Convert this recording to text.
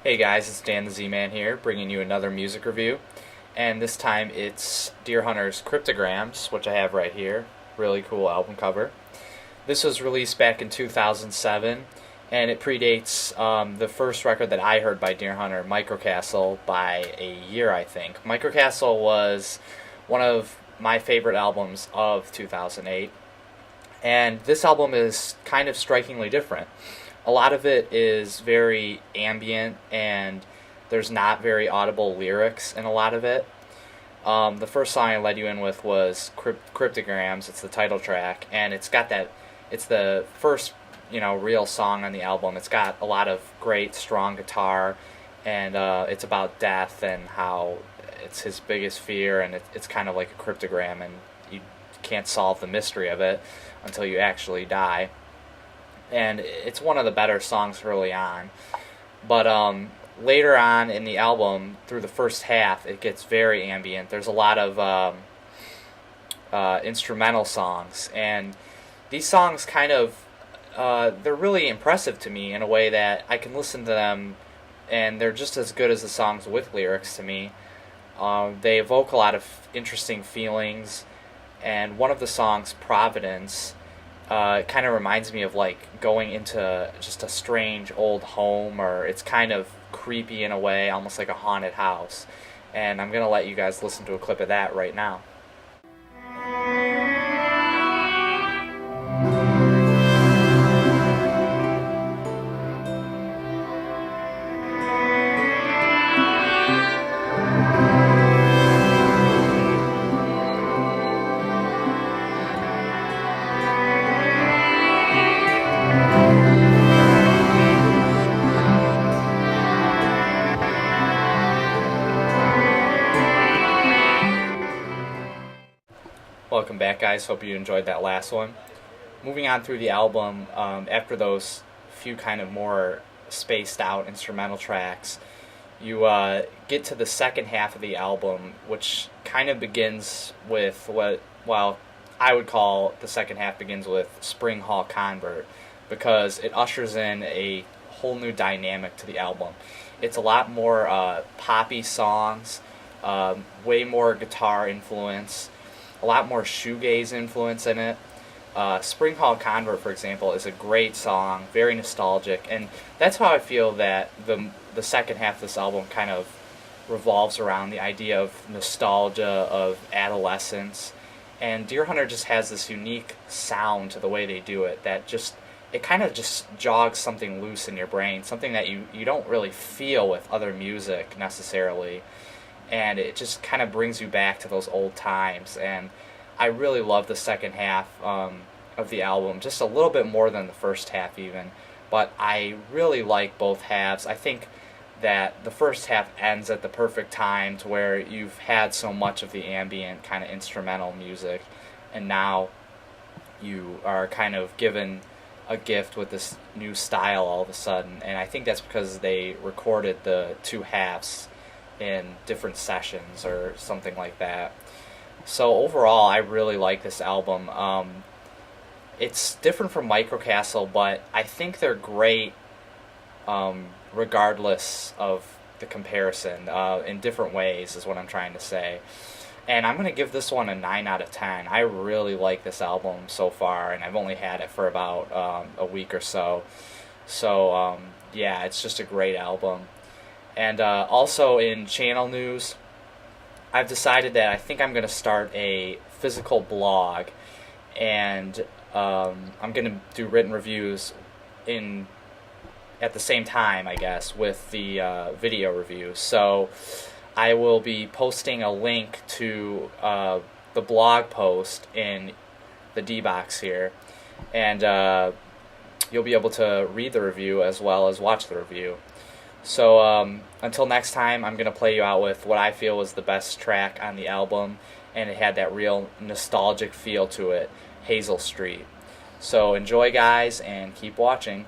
Hey guys, it's Dan the Z-Man here, bringing you another music review. And this time it's Deerhunter's Cryptograms, which I have right here. Really cool album cover. This was released back in 2007, and it predates the first record that I heard by Deerhunter, Microcastle, by a year, I think. Microcastle was one of my favorite albums of 2008, and this album is kind of strikingly different. A lot of it is very ambient, and there's not very audible lyrics in a lot of it. The first song I led you in with was Cryptograms. It's the title track, and it's got that. It's the first, real song on the album. It's got a lot of great, strong guitar, and it's about death and how it's his biggest fear, and it's kind of like a cryptogram, and you can't solve the mystery of it until you actually die. And it's one of the better songs early on. But later on in the album, through the first half, it gets very ambient. There's a lot of instrumental songs, and these songs kind of, they're really impressive to me in a way that I can listen to them, and they're just as good as the songs with lyrics to me. They evoke a lot of interesting feelings, and one of the songs, Providence, it kind of reminds me of like going into just a strange old home, or it's kind of creepy in a way, almost like a haunted house. And I'm going to let you guys listen to a clip of that right now. Welcome back, guys. Hope you enjoyed that last one. Moving on through the album, after those few kind of more spaced out instrumental tracks, you get to the second half of the album, which kind of begins with I would call the second half begins with Spring Hall Convert, because it ushers in a whole new dynamic to the album. It's a lot more poppy songs, way more guitar influence, a lot more shoegaze influence in it. Spring Hall Convert, for example, is a great song, very nostalgic, and that's how I feel that the second half of this album kind of revolves around the idea of nostalgia, of adolescence, and Deerhunter just has this unique sound to the way they do it that it kind of just jogs something loose in your brain, something that you don't really feel with other music necessarily. And it just kind of brings you back to those old times. And I really love the second half of the album, just a little bit more than the first half even. But I really like both halves. I think that the first half ends at the perfect time to where you've had so much of the ambient kind of instrumental music, and now you are kind of given a gift with this new style all of a sudden. And I think that's because they recorded the two halves in different sessions or something like that. So overall, I really like this album. It's different from Microcastle, but I think they're great regardless of the comparison, in different ways is what I'm trying to say. And I'm going to give this one a 9 out of 10. I really like this album so far, and I've only had it for about a week or so. So yeah, it's just a great album. And also in channel news, I've decided that I think I'm going to start a physical blog, and I'm going to do written reviews at the same time, I guess, with the video reviews. So I will be posting a link to the blog post in the D box here, and you'll be able to read the review as well as watch the review. So until next time, I'm going to play you out with what I feel was the best track on the album, and it had that real nostalgic feel to it, Hazel Street. So enjoy, guys, and keep watching.